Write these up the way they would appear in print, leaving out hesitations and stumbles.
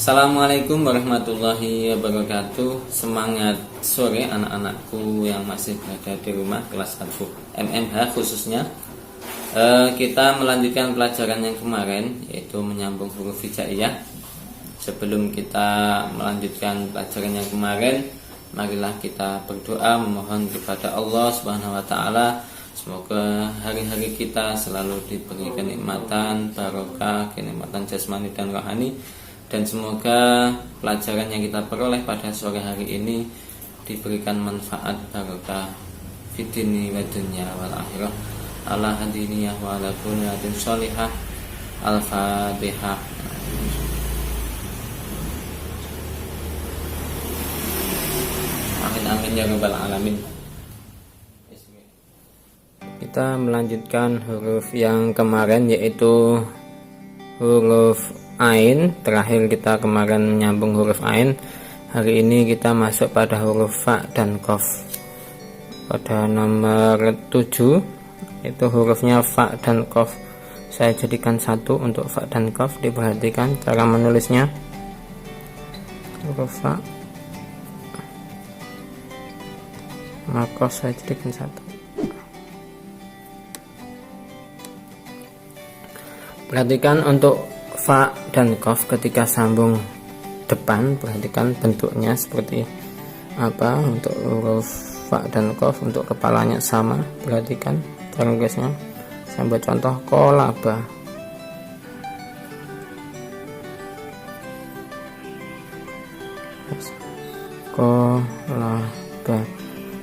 Assalamualaikum warahmatullahi wabarakatuh. Semangat sore anak-anakku yang masih berada di rumah kelas 1 MMH khususnya. Kita melanjutkan pelajaran yang kemarin, yaitu menyambung huruf hijaiyah. Sebelum kita melanjutkan pelajaran yang kemarin, marilah kita berdoa memohon kepada Allah Subhanahu wa taala. Semoga hari-hari kita selalu diberi kenikmatan, barokah, kenikmatan jasmani dan rohani. Dan semoga pelajaran yang kita peroleh pada sore hari ini diberikan manfaat barokah fidini wa dunya wal akhirah. Ala hadiniyah wa ala bunyatin sholihah. Al-Fatihah. Amin amin ya rabbal alamin. Kita melanjutkan huruf yang kemarin, yaitu huruf Ain. Terakhir kita kemarin menyambung huruf Ain. Hari ini kita masuk pada huruf Fa dan Qaf. Pada nomor 7 itu hurufnya Fa dan Qaf. Saya jadikan satu untuk Fa dan Qaf. Diperhatikan cara menulisnya. Huruf Fa, maka saya jadikan satu. Perhatikan untuk Fa dan Qaf ketika sambung depan, perhatikan bentuknya seperti apa. Untuk huruf Fa dan Qaf untuk kepalanya sama, perhatikan cara nulisnya. Saya buat contoh kolaba. Kolaba.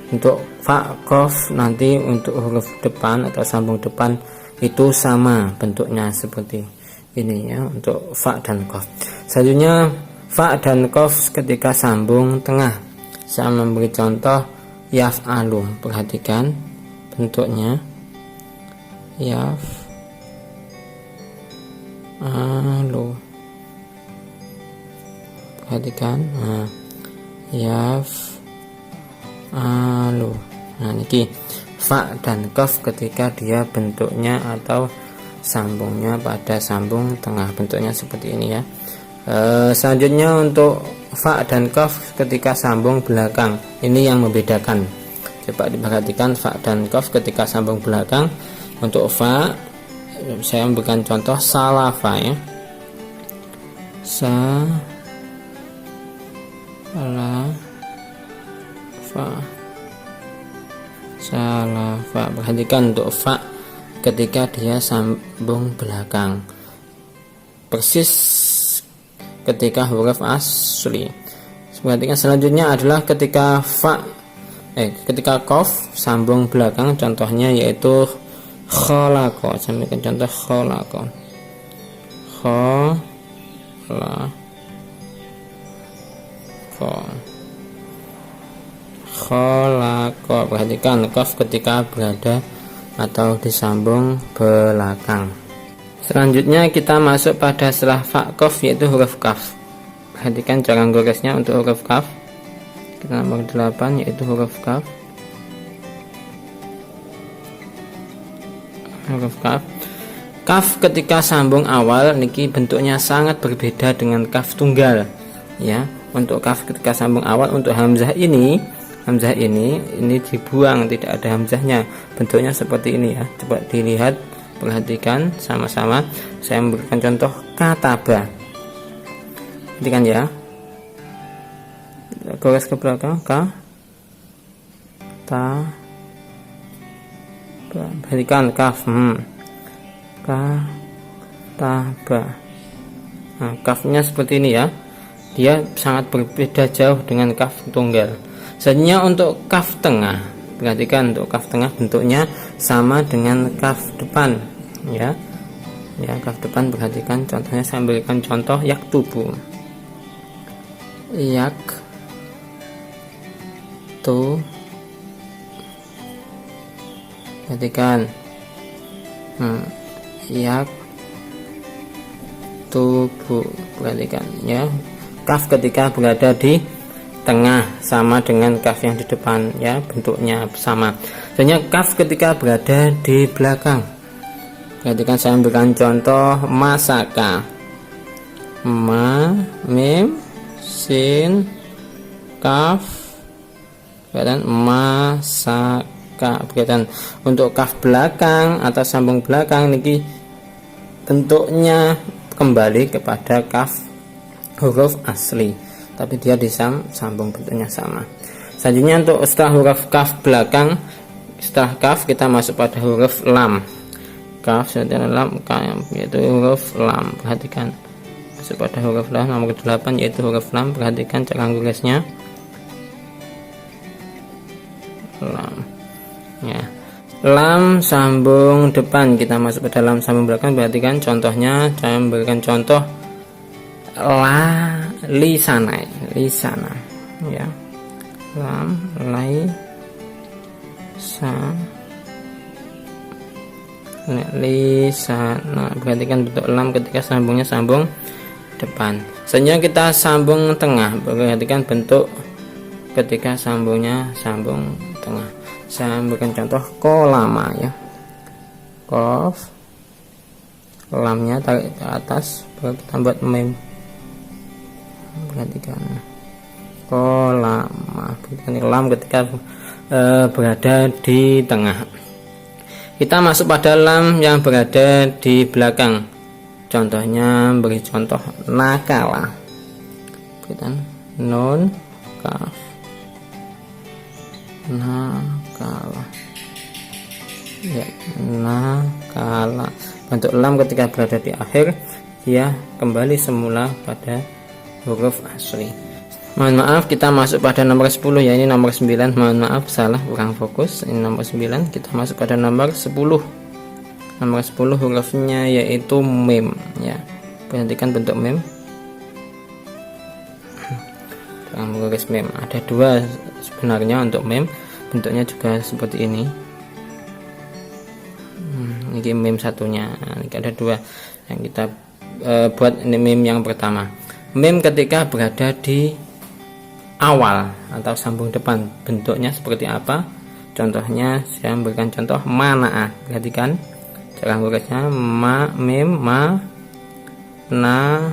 Untuk Fa Qaf nanti untuk huruf depan atau sambung depan itu sama bentuknya seperti ini ya, untuk Fa dan Qaf. Selanjutnya Fa dan Qaf ketika sambung tengah, saya memberi contoh yaf'alu. Perhatikan bentuknya yaf'alu. Perhatikan, yaf'alu. Nah niki Fa dan Qaf ketika dia bentuknya atau sambungnya pada sambung tengah, bentuknya seperti ini ya. Selanjutnya untuk Fa dan Qaf ketika sambung belakang, ini yang membedakan. Coba diperhatikan Fa dan Qaf ketika sambung belakang. Untuk Fa saya memberikan contoh salafa ya. Salafa. Perhatikan untuk Fa ketika dia sambung belakang, persis ketika huruf asli. Perhatikan selanjutnya adalah ketika ketika Qaf sambung belakang, contohnya yaitu khalaqa. Saya berikan contoh khalaqa. Khalaqa. Perhatikan Qaf ketika berada atau disambung belakang. Selanjutnya kita masuk pada setelah Fa Qaf, yaitu huruf Qaf. Perhatikan cara goresnya untuk huruf Qaf. Kita nomor 8 yaitu huruf Qaf. Huruf Qaf. Qaf ketika sambung awal niki bentuknya sangat berbeda dengan Qaf tunggal ya. Untuk Qaf ketika sambung awal, untuk hamzah ini dibuang, tidak ada hamzahnya, bentuknya seperti ini ya. Coba dilihat, perhatikan sama-sama. Saya memberikan contoh kataba. Perhatikan ya, gores ke belakang, perhatikan kaf, kataba. Nah, kafnya seperti ini ya, dia sangat berbeda jauh dengan kaf tunggal. Selanjutnya untuk kaf tengah, perhatikan untuk kaf tengah bentuknya sama dengan kaf depan ya. Kaf depan, perhatikan contohnya. Saya berikan contoh yaktubu. Perhatikan yaktubu. Perhatikan ya, kaf ketika berada di tengah sama dengan kaf yang di depan ya, bentuknya sama. Selanjutnya kaf ketika berada di belakang, perhatikan saya memberikan contoh masaka. ma, mim, sin, kaf, kemudian masaka. Kemudian untuk kaf belakang atau sambung belakang niki bentuknya kembali kepada kaf huruf asli, tapi dia disambung bentuknya sama. Selanjutnya untuk setelah huruf kaf belakang, setelah kaf kita masuk pada huruf lam. Kaf setelah lam yaitu huruf lam. Perhatikan masuk pada huruf lam nomor 8 yaitu huruf lam. Perhatikan cara tulisnya. Lam. Ya. Lam sambung depan, kita masuk ke dalam sambung belakang. Perhatikan contohnya, saya memberikan contoh la lisana ya. Lam lai sa lisana. Perhatikan bentuk lam ketika sambungnya sambung depan. Selanjutnya kita sambung tengah. Perhatikan bentuk ketika sambungnya sambung tengah. Saya memberikan contoh kolama ya. Kof, lamnya tarik ke atas, baru kita buat mem. Perhatikan kolama. Perhatikan lam ketika berada di tengah. Kita masuk pada lam yang berada di belakang. Contohnya beri contoh nakala. Perhatikan nun kaf. Nakala ya, nakala. Bentuk lam ketika berada di akhir, dia kembali semula pada huruf asli. Mohon maaf, kita masuk pada nomor 10 ya, ini nomor 9. Mohon maaf, salah, kurang fokus. Ini nomor 9, kita masuk pada nomor 10. Nomor 10 hurufnya yaitu mim ya. Perhatikan bentuk mim. Mengurus mem ada dua sebenarnya untuk mem, bentuknya juga seperti ini. Ini mem satunya, ini ada dua yang kita buat. Ini mem yang pertama, mem ketika berada di awal atau sambung depan, bentuknya seperti apa? Contohnya saya memberikan contoh manaa. Perhatikan cara ngurusnya, ma mem ma na.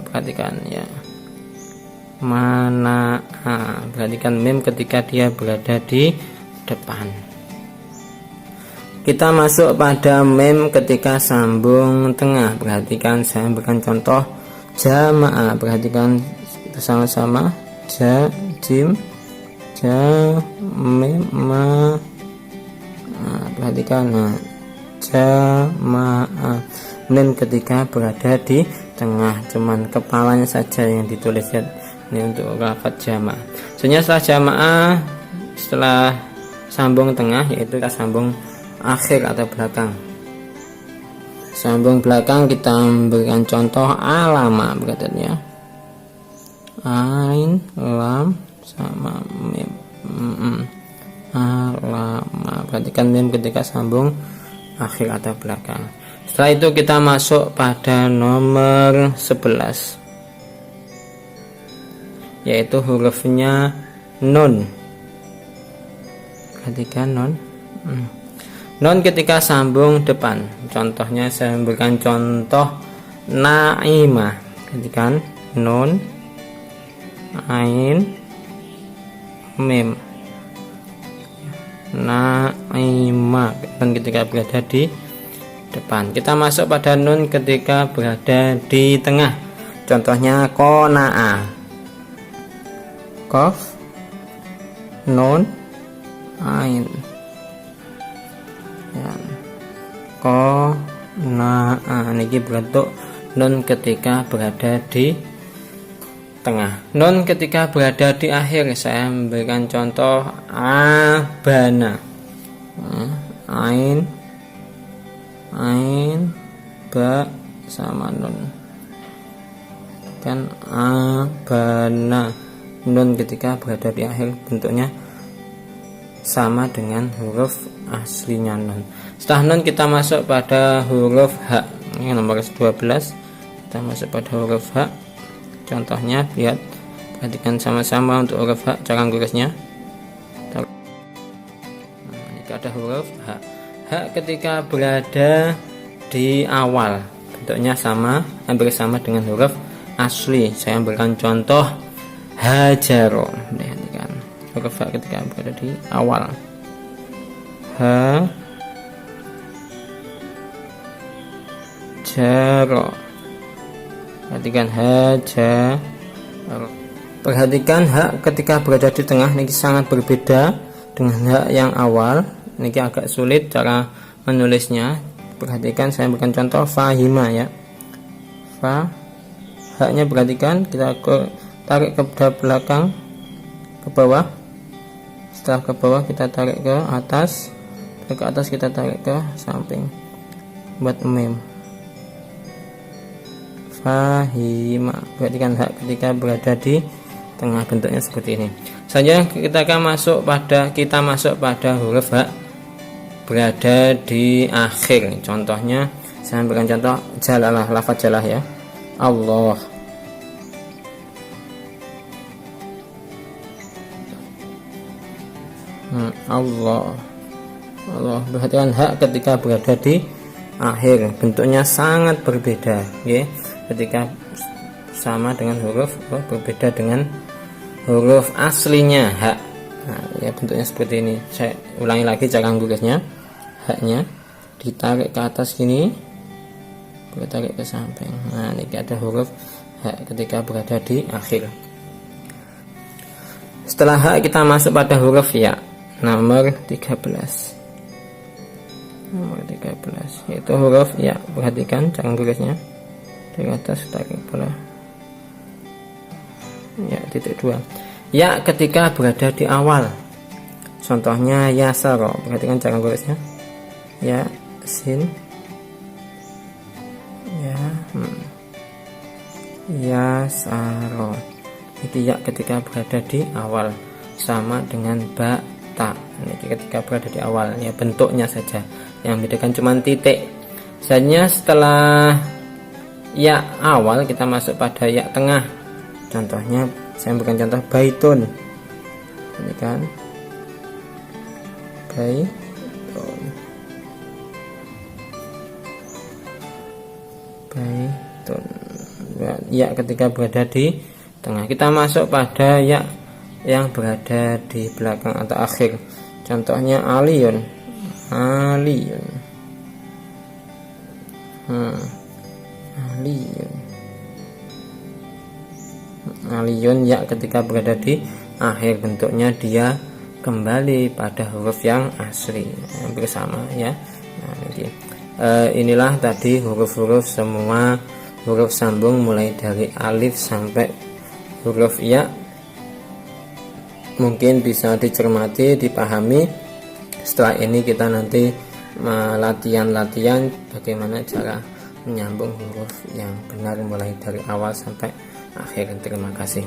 Perhatikan ya, mana. Perhatikan mem ketika dia berada di depan. Kita masuk pada mem ketika sambung tengah. Perhatikan saya berikan contoh jamaah. Perhatikan bersama-sama, jim mem ma. Perhatikan jamaah. Mem ketika berada di tengah, cuman kepalanya saja yang ditulis ya. Ini untuk lafaz jamaah. Sebenarnya setelah jamaah, setelah sambung tengah, yaitu kita sambung akhir atau belakang. Sambung belakang kita memberikan contoh alama. Berikutnya ain lam sama mim. Alama. Perhatikan mim ketika sambung akhir atau belakang. Setelah itu kita masuk pada nomor 11, yaitu hurufnya nun. Perhatikan nun. Nun ketika sambung depan. Contohnya saya memberikan contoh naimah. Perhatikan nun ain mim naimah. Dan ketika berada di depan. Kita masuk pada nun ketika berada di tengah. Contohnya konaa. Kof, nun, ain ya. Ko, na, ini bentuk nun ketika berada di tengah. Nun ketika berada di akhir, saya memberikan contoh abana. Ain ba sama nun, kan abana. Nun ketika berada di akhir, bentuknya sama dengan huruf aslinya nun. Setelah nun kita masuk pada huruf H. Ini nomor 12. Kita masuk pada huruf H. Contohnya lihat, perhatikan sama-sama untuk huruf H cara ngurusnya. Ini ada huruf H. H ketika berada di awal. bentuknya sama, hampir sama dengan huruf asli. Saya ambilkan contoh hajaro. Perhatikan huruf ha ketika berada di awal. Hajaro. Perhatikan hajaro. Perhatikan hak ketika berada di tengah ini sangat berbeda dengan hak yang awal. Ini agak sulit cara menulisnya. Perhatikan saya berikan contoh fahima ya. Fa, haknya perhatikan kita tarik ke belakang, ke bawah. Setelah ke bawah kita tarik ke atas. Ke atas kita tarik ke samping. Buat mem. Fahima. Perhatikan hak ketika berada di tengah, bentuknya seperti ini. Saja kita akan masuk pada huruf ha berada di akhir. Contohnya saya berikan contoh jalalah, lafaz jalah ya. Allah. Allah. Perhatikan hak ketika berada di akhir, bentuknya sangat berbeda, ya. Ketika sama dengan huruf, berbeda dengan huruf aslinya hak. Nah, ya bentuknya seperti ini. Saya ulangi lagi cara nulisnya. Haknya ditarik ke atas gini, ditarik ke samping. Nah, ini ada huruf hak ketika berada di akhir. Setelah hak kita masuk pada huruf ya, nomor 13. Nomor 13 yaitu huruf ya. Perhatikan cara nulisnya. Dari atas tarik ke bawah. Ya, titik 2. Ya ketika berada di awal. Contohnya yasaro. Perhatikan cara nulisnya. Ya sin. Ya. Yasaro. Itu ya ketika berada di awal, sama dengan ba ta. Ini ketika berada di awal, ya bentuknya saja yang membedakan cuma titik. Selanjutnya setelah ya awal kita masuk pada ya tengah. Contohnya saya berikan contoh baitun. Ini kan baitun. Baitun. Ya ketika berada di tengah. Kita masuk pada ya yang berada di belakang atau akhir. Contohnya aliyun. Aliyun. Aliyun ya ketika berada di akhir, bentuknya dia kembali pada huruf yang asli, hampir sama ya. Nah, inilah tadi huruf-huruf, semua huruf sambung mulai dari alif sampai huruf ya. Mungkin bisa dicermati, dipahami. Setelah ini kita nanti latihan-latihan bagaimana cara menyambung huruf yang benar mulai dari awal sampai akhir. Terima kasih.